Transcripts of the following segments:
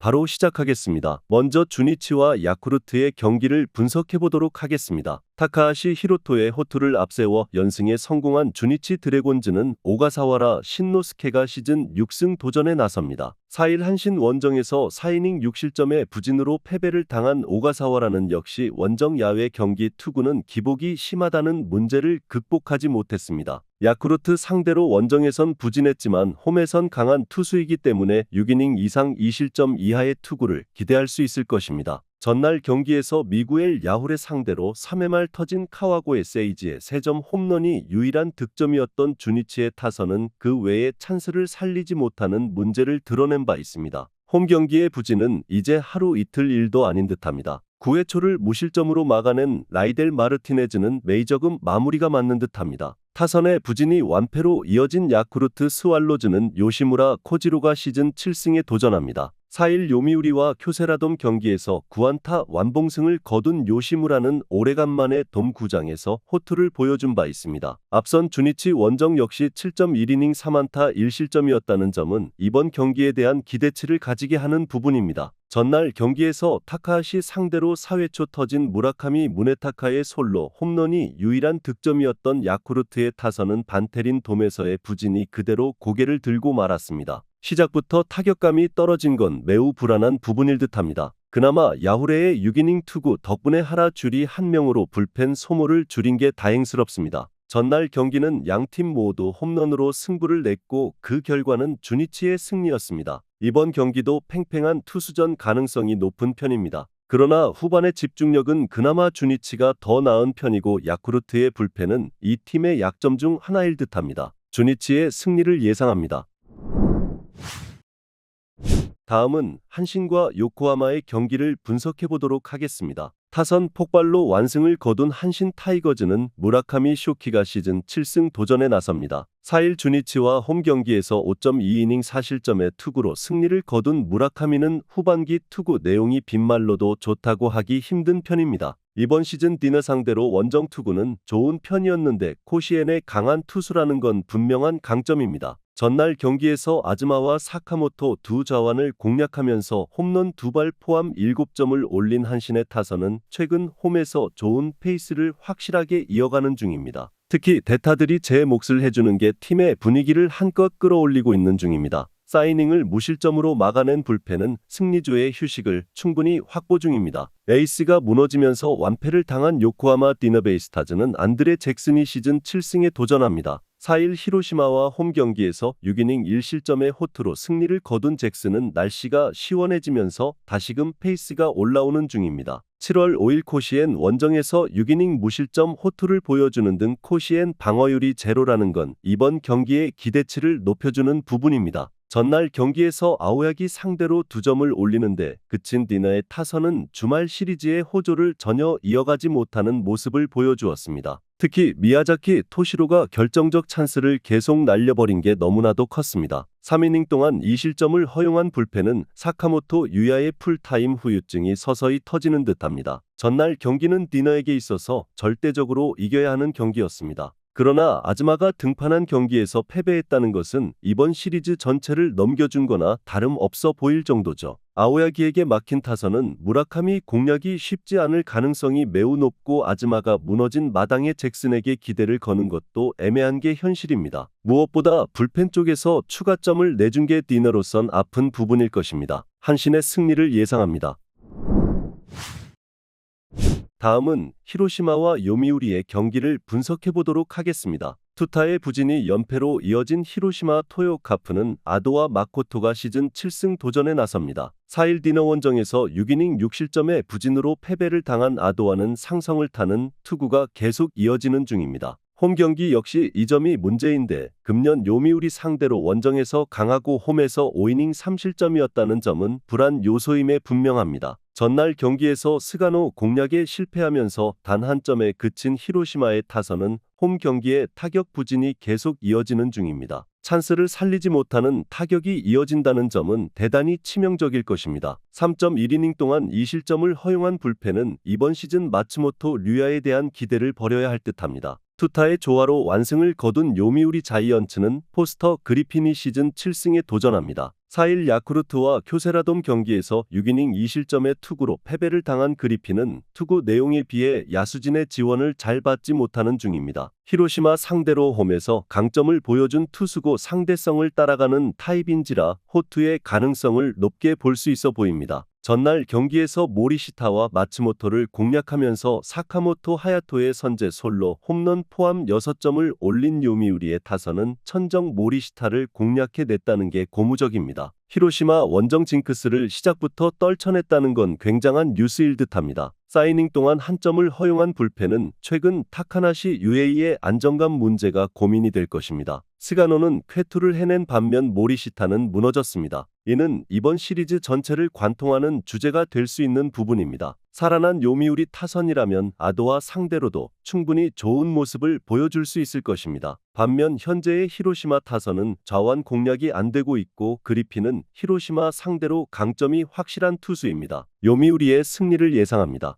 바로 시작하겠습니다. 먼저 주니치와 야쿠르트의 경기를 분석해 보도록 하겠습니다. 타카하시 히로토의 호투를 앞세워 연승에 성공한 주니치 드래곤즈는 오가사와라 신노스케가 시즌 6승 도전에 나섭니다. 4일 한신 원정에서 4이닝 6실점의 부진으로 패배를 당한 오가사와라는 역시 원정 야외 경기 투구는 기복이 심하다는 문제를 극복하지 못했습니다. 야쿠르트 상대로 원정에선 부진했지만 홈에선 강한 투수이기 때문에 6이닝 이상 2실점 이하의 투구를 기대할 수 있을 것입니다. 전날 경기에서 미구엘 야후레 상대로 3회 말 터진 카와고의 세이지의 3점 홈런이 유일한 득점이었던 주니치의 타선은 그 외에 찬스를 살리지 못하는 문제를 드러낸 바 있습니다. 홈 경기의 부진은 이제 하루 이틀 일도 아닌 듯합니다. 9회 초를 무실점으로 막아낸 라이델 마르티네즈는 메이저금 마무리가 맞는 듯합니다. 타선의 부진이 완패로 이어진 야쿠르트 스왈로즈는 요시무라 코지로가 시즌 7승에 도전합니다. 4일 요미우리와 쿄세라돔 경기에서 9안타 완봉승을 거둔 요시무라는 오래간만에 돔구장에서 호투를 보여준 바 있습니다. 앞선 주니치 원정 역시 7.1이닝 3안타 1실점이었다는 점은 이번 경기에 대한 기대치를 가지게 하는 부분입니다. 전날 경기에서 타카하시 상대로 4회 초 터진 무라카미 무네타카의 솔로 홈런이 유일한 득점이었던 야쿠르트의 타선은 반테린 돔에서의 부진이 그대로 고개를 들고 말았습니다. 시작부터 타격감이 떨어진 건 매우 불안한 부분일 듯합니다. 그나마 야후레의 6이닝 투구 덕분에 하라 줄이 한 명으로 불펜 소모를 줄인 게 다행스럽습니다. 전날 경기는 양팀 모두 홈런으로 승부를 냈고 그 결과는 주니치의 승리였습니다. 이번 경기도 팽팽한 투수전 가능성이 높은 편입니다. 그러나 후반의 집중력은 그나마 주니치가 더 나은 편이고 야쿠르트의 불펜은 이 팀의 약점 중 하나일 듯합니다. 주니치의 승리를 예상합니다. 다음은 한신과 요코하마의 경기를 분석해 보도록 하겠습니다. 타선 폭발로 완승을 거둔 한신 타이거즈는 무라카미 쇼키가 시즌 7승 도전에 나섭니다. 4일 주니치와 홈 경기에서 5.2이닝 4실점의 투구로 승리를 거둔 무라카미는 후반기 투구 내용이 빈말로도 좋다고 하기 힘든 편입니다. 이번 시즌 디너 상대로 원정 투구는 좋은 편이었는데 코시엔의 강한 투수라는 건 분명한 강점입니다. 전날 경기에서 아즈마와 사카모토 두 좌완을 공략하면서 홈런 2발 포함 7점을 올린 한신의 타선은 최근 홈에서 좋은 페이스를 확실하게 이어가는 중입니다. 특히 대타들이 제 몫을 해주는 게 팀의 분위기를 한껏 끌어올리고 있는 중입니다. 4이닝을 무실점으로 막아낸 불펜은 승리조의 휴식을 충분히 확보 중입니다. 에이스가 무너지면서 완패를 당한 요코하마 디너베이스타즈는 안드레 잭슨이 시즌 7승에 도전합니다. 4일 히로시마와 홈 경기에서 6이닝 1실점의 호투로 승리를 거둔 잭슨은 날씨가 시원해지면서 다시금 페이스가 올라오는 중입니다. 7월 5일 코시엔 원정에서 6이닝 무실점 호투를 보여주는 등 코시엔 방어율이 제로라는 건 이번 경기의 기대치를 높여주는 부분입니다. 전날 경기에서 아오야기 상대로 2점을 올리는데 그친 디너의 타선은 주말 시리즈의 호조를 전혀 이어가지 못하는 모습을 보여주었습니다. 특히 미야자키 토시로가 결정적 찬스를 계속 날려버린 게 너무나도 컸습니다. 3이닝 동안 2실점을 허용한 불펜은 사카모토 유야의 풀타임 후유증이 서서히 터지는 듯합니다. 전날 경기는 디너에게 있어서 절대적으로 이겨야 하는 경기였습니다. 그러나 아즈마가 등판한 경기에서 패배했다는 것은 이번 시리즈 전체를 넘겨준 거나 다름없어 보일 정도죠. 아오야기에게 막힌 타선은 무라카미 공략이 쉽지 않을 가능성이 매우 높고 아즈마가 무너진 마당에 잭슨에게 기대를 거는 것도 애매한 게 현실입니다. 무엇보다 불펜 쪽에서 추가점을 내준 게 디너로선 아픈 부분일 것입니다. 한신의 승리를 예상합니다. 다음은 히로시마와 요미우리의 경기를 분석해 보도록 하겠습니다. 투타의 부진이 연패로 이어진 히로시마 토요카프는 아도와 마코토가 시즌 7승 도전에 나섭니다. 4일 디너 원정에서 6이닝 6실점의 부진으로 패배를 당한 아도와는 상성을 타는 투구가 계속 이어지는 중입니다. 홈 경기 역시 이 점이 문제인데 금년 요미우리 상대로 원정에서 강하고 홈에서 5이닝 3실점이었다는 점은 불안 요소임에 분명합니다. 전날 경기에서 스가노 공략에 실패하면서 단 한 점에 그친 히로시마의 타선은 홈 경기에 타격 부진이 계속 이어지는 중입니다. 찬스를 살리지 못하는 타격이 이어진다는 점은 대단히 치명적일 것입니다. 3.1이닝 동안 2실점을 허용한 불펜은 이번 시즌 마츠모토 류야에 대한 기대를 버려야 할 듯합니다. 투타의 조화로 완승을 거둔 요미우리 자이언츠는 포스터 그리핀이 시즌 7승에 도전합니다. 4일 야쿠르트와 쿄세라돔 경기에서 6이닝 2실점의 투구로 패배를 당한 그리핀은 투구 내용에 비해 야수진의 지원을 잘 받지 못하는 중입니다. 히로시마 상대로 홈에서 강점을 보여준 투수고 상대성을 따라가는 타입인지라 호투의 가능성을 높게 볼 수 있어 보입니다. 전날 경기에서 모리시타와 마츠모토를 공략하면서 사카모토 하야토의 선제 솔로 홈런 포함 6점을 올린 요미우리의 타선은 천정 모리시타를 공략해냈다는 게 고무적입니다. 히로시마 원정 징크스를 시작부터 떨쳐냈다는 건 굉장한 뉴스일 듯합니다. 4이닝 동안 한 점을 허용한 불펜은 최근 타카나시 유에이의 안정감 문제가 고민이 될 것입니다. 스가노는 쾌투를 해낸 반면 모리시타는 무너졌습니다. 이는 이번 시리즈 전체를 관통하는 주제가 될 수 있는 부분입니다. 살아난 요미우리 타선이라면 아도와 상대로도 충분히 좋은 모습을 보여줄 수 있을 것입니다. 반면 현재의 히로시마 타선은 좌완 공략이 안 되고 있고 그리핀은 히로시마 상대로 강점이 확실한 투수입니다. 요미우리의 승리를 예상합니다.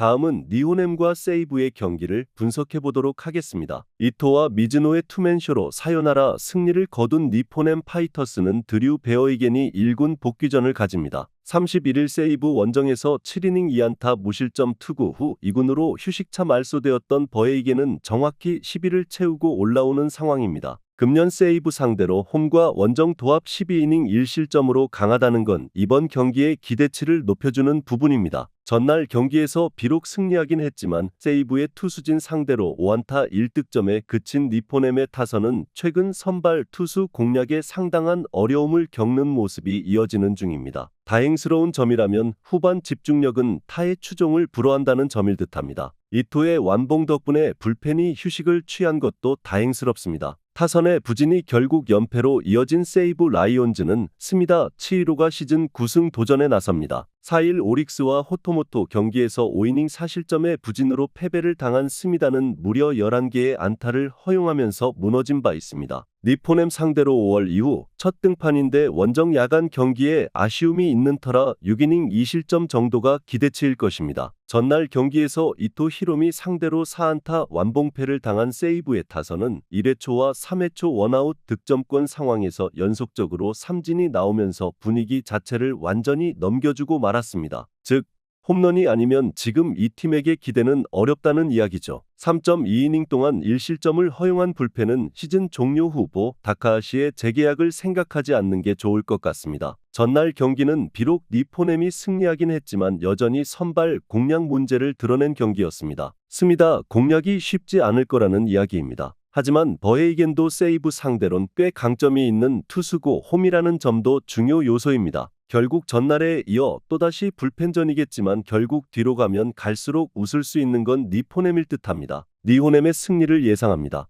다음은 니호넴과 세이브의 경기를 분석해보도록 하겠습니다. 이토와 미즈노의 투맨쇼로 사요나라 승리를 거둔 니포넴 파이터스는 드류 베어이겐이 1군 복귀전을 가집니다. 31일 세이브 원정에서 7이닝 2안타 무실점 투구 후 2군으로 휴식차 말소되었던 버에이겐은 정확히 10일을 채우고 올라오는 상황입니다. 금년 세이브 상대로 홈과 원정 도합 12이닝 1실점으로 강하다는 건 이번 경기의 기대치를 높여주는 부분입니다. 전날 경기에서 비록 승리하긴 했지만 세이브의 투수진 상대로 5안타 1득점에 그친 니포넴의 타선은 최근 선발 투수 공략에 상당한 어려움을 겪는 모습이 이어지는 중입니다. 다행스러운 점이라면 후반 집중력은 타의 추종을 불허한다는 점일 듯합니다. 이토의 완봉 덕분에 불펜이 휴식을 취한 것도 다행스럽습니다. 타선의 부진이 결국 연패로 이어진 세이브 라이온즈는 스미다 치히로가 시즌 9승 도전에 나섭니다. 4일 오릭스와 호토모토 경기에서 5이닝 4실점의 부진으로 패배를 당한 스미다는 무려 11개의 안타를 허용하면서 무너진 바 있습니다. 니포넴 상대로 5월 이후 첫 등판인데 원정 야간 경기에 아쉬움이 있는 터라 6이닝 2실점 정도가 기대치일 것입니다. 전날 경기에서 이토 히로미 상대로 4안타 완봉패를 당한 세이브의 타선은 1회 초와 3회 초 원아웃 득점권 상황에서 연속적으로 삼진이 나오면서 분위기 자체를 완전히 넘겨주고 말았습니다. 즉 홈런이 아니면 지금 이 팀에게 기대는 어렵다는 이야기죠. 3.2이닝 동안 1실점을 허용한 불펜은 시즌 종료 후보 다카하시의 재계약을 생각하지 않는 게 좋을 것 같습니다. 전날 경기는 비록 니포넴이 승리하긴 했지만 여전히 선발 공략 문제를 드러낸 경기였습니다. 스미다 공략이 쉽지 않을 거라는 이야기입니다. 하지만 버에이겐도 세이브 상대론 꽤 강점이 있는 투수고 홈이라는 점도 중요 요소입니다. 결국 전날에 이어 또다시 불펜전이겠지만 결국 뒤로 가면 갈수록 웃을 수 있는 건 니포넴일 듯합니다. 니호넴의 승리를 예상합니다.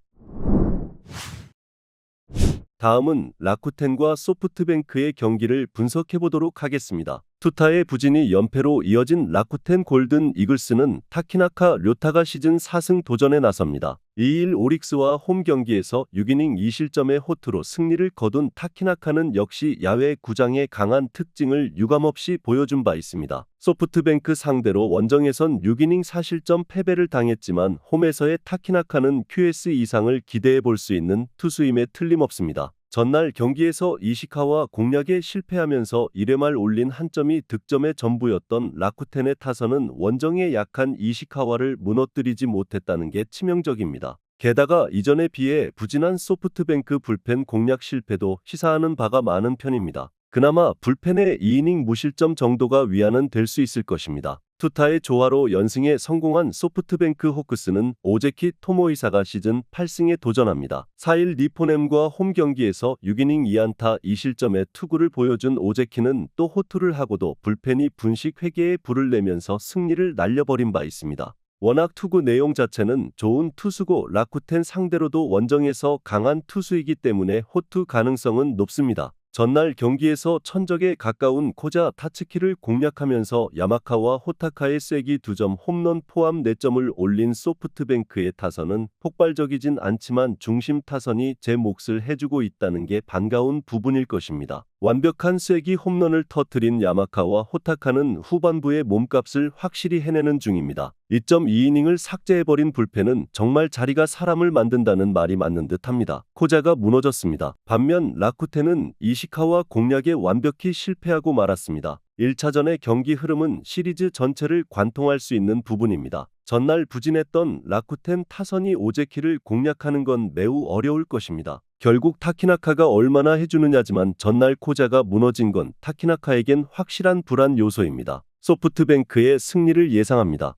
다음은 라쿠텐과 소프트뱅크의 경기를 분석해보도록 하겠습니다. 투타의 부진이 연패로 이어진 라쿠텐 골든 이글스는 타키나카 료타가 시즌 4승 도전에 나섭니다. 2일 오릭스와 홈 경기에서 6이닝 2실점의 호투로 승리를 거둔 타키나카는 역시 야외 구장의 강한 특징을 유감없이 보여준 바 있습니다. 소프트뱅크 상대로 원정에선 6이닝 4실점 패배를 당했지만 홈에서의 타키나카는 QS 이상을 기대해 볼 수 있는 투수임에 틀림없습니다. 전날 경기에서 이시카와 공략에 실패하면서 1회 말 올린 한 점이 득점의 전부였던 라쿠텐의 타선은 원정에 약한 이시카와를 무너뜨리지 못했다는 게 치명적입니다. 게다가 이전에 비해 부진한 소프트뱅크 불펜 공략 실패도 시사하는 바가 많은 편입니다. 그나마 불펜의 2이닝 무실점 정도가 위안은 될 수 있을 것입니다. 투타의 조화로 연승에 성공한 소프트뱅크 호크스는 오제키 토모이사가 시즌 8승에 도전합니다. 4일 니포넴과 홈 경기에서 6이닝 2안타 2실점의 투구를 보여준 오제키는 또 호투를 하고도 불펜이 분식 회계에 불을 내면서 승리를 날려버린 바 있습니다. 워낙 투구 내용 자체는 좋은 투수고 라쿠텐 상대로도 원정에서 강한 투수이기 때문에 호투 가능성은 높습니다. 전날 경기에서 천적에 가까운 코자 타츠키를 공략하면서 야마카와 호타카의 쐐기 2점 홈런 포함 4점을 올린 소프트뱅크의 타선은 폭발적이진 않지만 중심 타선이 제 몫을 해주고 있다는 게 반가운 부분일 것입니다. 완벽한 쐐기 홈런을 터뜨린 야마카와 호타카는 후반부의 몸값을 확실히 해내는 중입니다. 2.2이닝을 삭제해버린 불펜은 정말 자리가 사람을 만든다는 말이 맞는 듯합니다. 코자가 무너졌습니다. 반면 라쿠텐은 이시카와 공략에 완벽히 실패하고 말았습니다. 1차전의 경기 흐름은 시리즈 전체를 관통할 수 있는 부분입니다. 전날 부진했던 라쿠텐 타선이 오제키를 공략하는 건 매우 어려울 것입니다. 결국 타키나카가 얼마나 해주느냐지만 전날 코자가 무너진 건 타키나카에겐 확실한 불안 요소입니다. 소프트뱅크의 승리를 예상합니다.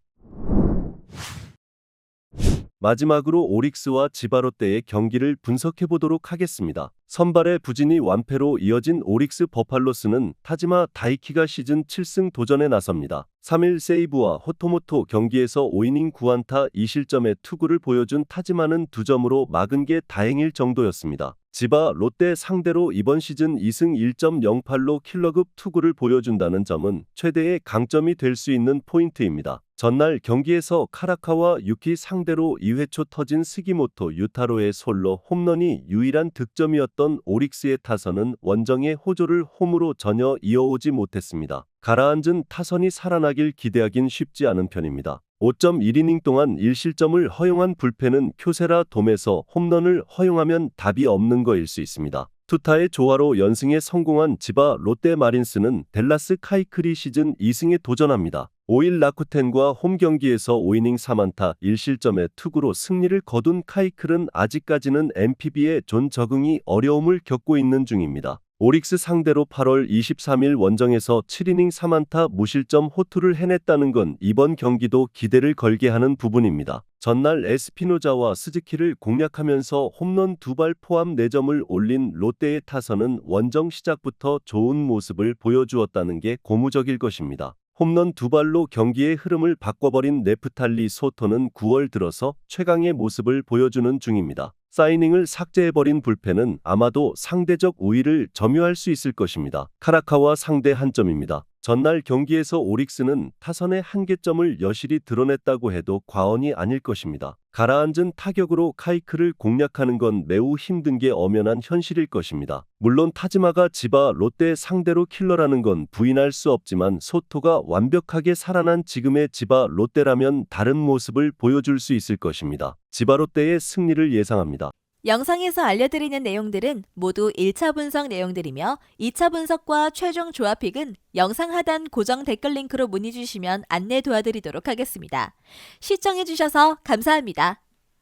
마지막으로 오릭스와 지바롯데의 경기를 분석해보도록 하겠습니다. 선발의 부진이 완패로 이어진 오릭스 버팔로스는 타지마 다이키가 시즌 7승 도전에 나섭니다. 3일 세이브와 호토모토 경기에서 5이닝 9안타 2실점의 투구를 보여준 타지마는 2점으로 막은 게 다행일 정도였습니다. 지바 롯데 상대로 이번 시즌 2승 1.08로 킬러급 투구를 보여준다는 점은 최대의 강점이 될 수 있는 포인트입니다. 전날 경기에서 카라카와 유키 상대로 2회 초 터진 스기모토 유타로의 솔로 홈런이 유일한 득점이었던 오릭스의 타선은 원정의 호조를 홈으로 전혀 이어오지 못했습니다. 가라앉은 타선이 살아나길 기대하긴 쉽지 않은 편입니다. 5.1이닝 동안 1실점을 허용한 불펜은 쿄세라 돔에서 홈런을 허용하면 답이 없는 거일 수 있습니다. 투타의 조화로 연승에 성공한 지바 롯데 마린스는 댈라스 카이클이 시즌 2승에 도전합니다. 5일 라쿠텐과 홈 경기에서 5이닝 3안타 1실점의 투구로 승리를 거둔 카이클은 아직까지는 NPB에 존 적응이 어려움을 겪고 있는 중입니다. 오릭스 상대로 8월 23일 원정에서 7이닝 3안타 무실점 호투를 해냈다는 건 이번 경기도 기대를 걸게 하는 부분입니다. 전날 에스피노자와 스즈키를 공략하면서 홈런 2발 포함 4점을 올린 롯데의 타선은 원정 시작부터 좋은 모습을 보여주었다는 게 고무적일 것입니다. 홈런 2발로 경기의 흐름을 바꿔버린 네프탈리 소토는 9월 들어서 최강의 모습을 보여주는 중입니다. 사이닝을 삭제해버린 불펜은 아마도 상대적 우위를 점유할 수 있을 것입니다. 카라카와 상대 한점입니다. 전날 경기에서 오릭스는 타선의 한계점을 여실히 드러냈다고 해도 과언이 아닐 것입니다. 가라앉은 타격으로 카이클을 공략하는 건 매우 힘든 게 엄연한 현실일 것입니다. 물론 타지마가 지바 롯데 상대로 킬러라는 건 부인할 수 없지만 소토가 완벽하게 살아난 지금의 지바 롯데라면 다른 모습을 보여줄 수 있을 것입니다. 지바 롯데의 승리를 예상합니다. 영상에서 알려드리는 내용들은 모두 1차 분석 내용들이며 2차 분석과 최종 조합픽은 영상 하단 고정 댓글 링크로 문의 주시면 안내 도와드리도록 하겠습니다. 시청해주셔서 감사합니다.